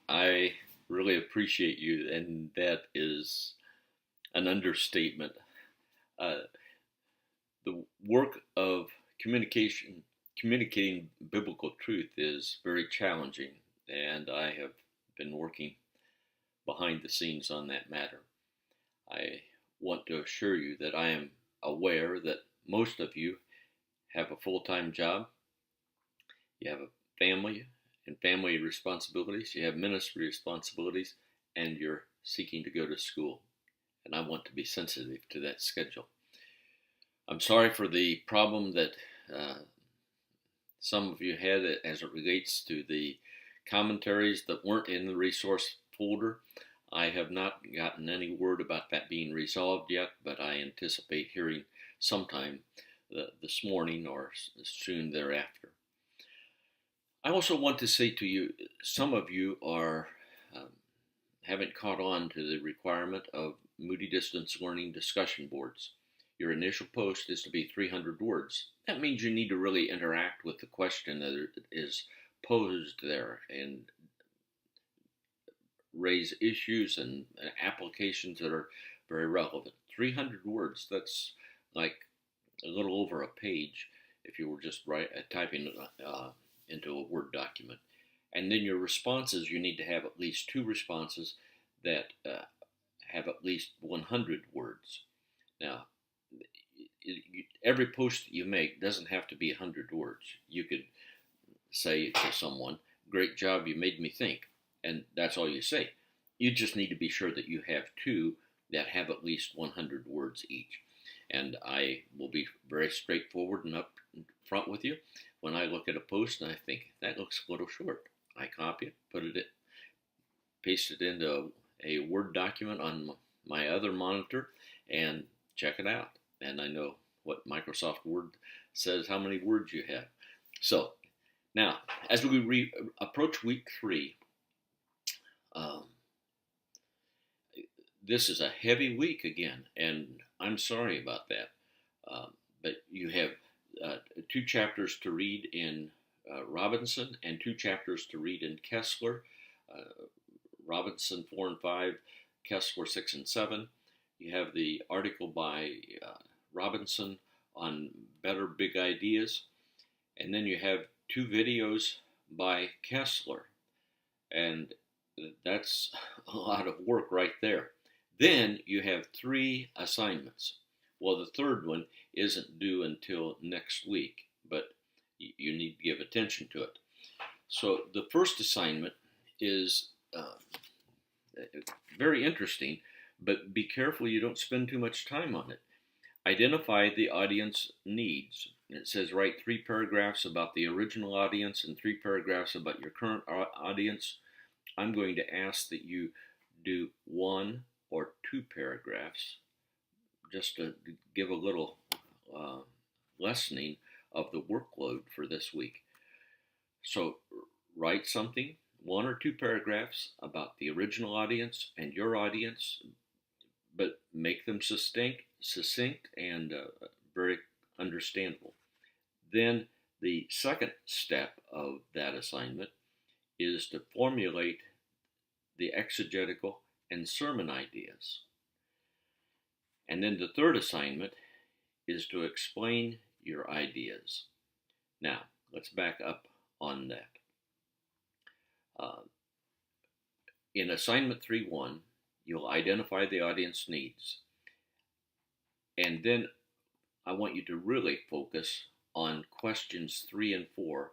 I really appreciate you, and that is an understatement. Uh, the work of communicating biblical truth is very challenging, and I have been working behind the scenes on that matter. I want to assure you that I am aware that most of you have a full time job, you have a family and family responsibilities, you have ministry responsibilities, and you're seeking to go to school. And I want to be sensitive to that schedule. I'm sorry for the problem that uh, some of you had as it relates to the commentaries that weren't in the resource folder. I have not gotten any word about that being resolved yet, but I anticipate hearing sometime this morning or soon thereafter. I also want to say to you, some of you are um, haven't caught on to the requirement of Moody Distance Learning discussion boards. Your initial post is to be 300 words. That means you need to really interact with the question that is posed there and raise issues and applications that are very relevant. 300 words, that's like a little over a page if you were just typing into a Word document. And then your responses, you need to have at least two responses that have at least 100 words. Now, every post that you make doesn't have to be 100 words. You could say to someone, "Great job, you made me think," and that's all you say. You just need to be sure that you have two that have at least 100 words each. And I will be very straightforward and up front with you. When I look at a post and I think that looks a little short, I copy it, paste it into a Word document on my other monitor, and check it out. And I know what Microsoft Word says how many words you have. So now, as we approach week 3, um, this is a heavy week again, and I'm sorry about that. But you have two chapters to read in Robinson and two chapters to read in Kessler. Uh, Robinson 4 and 5, Kessler 6 and 7. You have the article by Robinson on better big ideas. And then you have two videos by Kessler. And that's a lot of work right there. Then you have 3 assignments. Well, the third one isn't due until next week, but you need to give attention to it. So the first assignment is very interesting, but be careful you don't spend too much time on it. Identify the audience needs. It says write 3 paragraphs about the original audience and 3 paragraphs about your current audience. I'm going to ask that you do 1 or 2 paragraphs just to give a little uh, lessening of the workload for this week. So write something, 1 or 2 paragraphs about the original audience and your audience, but make them succinct and very understandable. Then the second step of that assignment is to formulate the exegetical and sermon ideas. And then the third assignment is to explain your ideas. Now, let's back up on that. In assignment 3.1, you'll identify the audience needs. And then I want you to really focus on questions 3 and 4.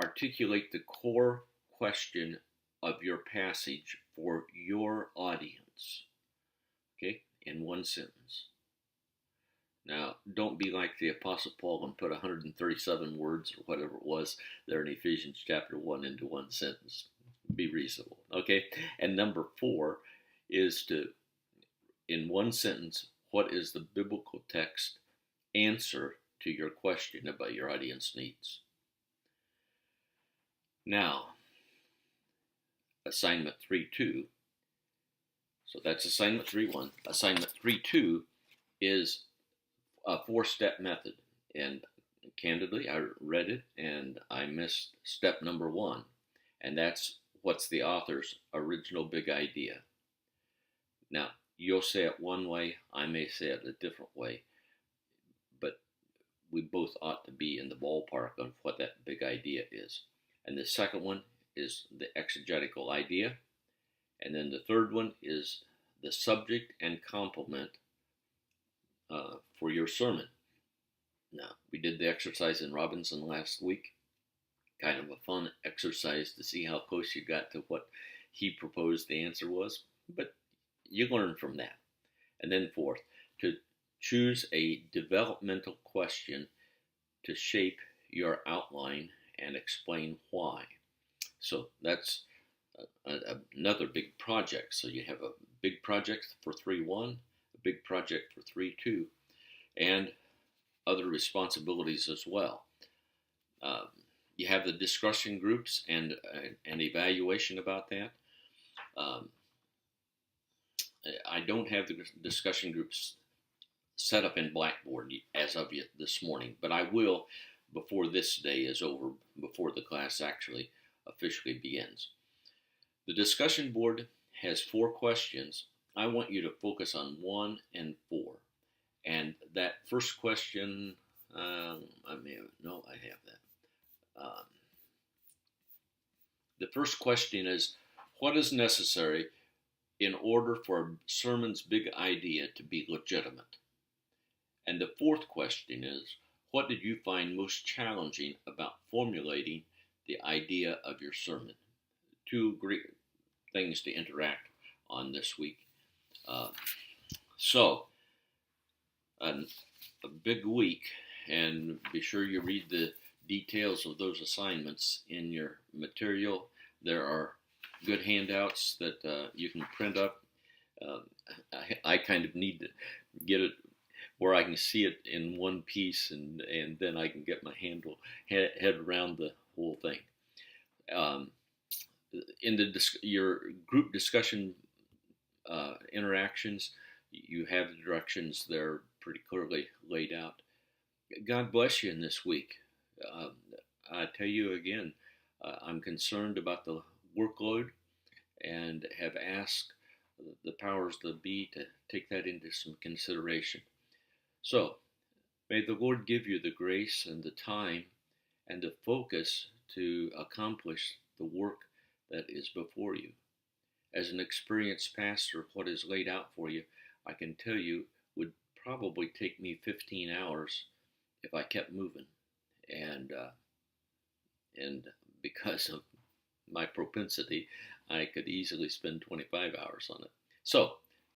Articulate the core question of your passage for your audience, okay, in one sentence. Now, don't be like the Apostle Paul and put 137 words or whatever it was there in Ephesians chapter 1 into one sentence. Be reasonable, okay? And number 4 is to, in one sentence, what is the biblical text answer to your question about your audience needs? Now, assignment 3.2. So that's assignment 3.1. Assignment 3.2 is a 4-step method. And candidly, I read it and I missed step number 1. And that's what's the author's original big idea. Now, you'll say it one way, I may say it a different way, but we both ought to be in the ballpark on what that big idea is. And the second one is the exegetical idea. And then the third one is the subject and complement for your sermon. Now, we did the exercise in Robinson last week. Kind of a fun exercise to see how close you got to what he proposed the answer was. But you learn from that. And then fourth, to choose a developmental question to shape your outline and explain why. So that's another big project. So you have a big project for 3-1, a big project for 3-2, and other responsibilities as well. You have the discussion groups and an evaluation about that. I don't have the discussion groups set up in Blackboard as of yet this morning, but I will before this day is over, before the class actually officially begins. The discussion board has 4 questions. I want you to focus on 1 and 4. And that first question, I have that. The first question is, what is necessary in order for a sermon's big idea to be legitimate? And the fourth question is, what did you find most challenging about formulating the idea of your sermon? 2 great things to interact on this week. So, a big week, and be sure you read the details of those assignments in your material. There are good handouts that you can print up. I kind of need to get it where I can see it in one piece, and then I can get my head around the whole thing. In your group discussion interactions, you have the directions. They're pretty clearly laid out. God bless you in this week. I tell you again, I'm concerned about the workload and have asked the powers that be to take that into some consideration. So, may the Lord give you the grace and the time and the focus to accomplish the work that is before you. As an experienced pastor, what is laid out for you, I can tell you, would probably take me 15 hours if I kept moving. And because of my propensity, I could easily spend 25 hours on it. So,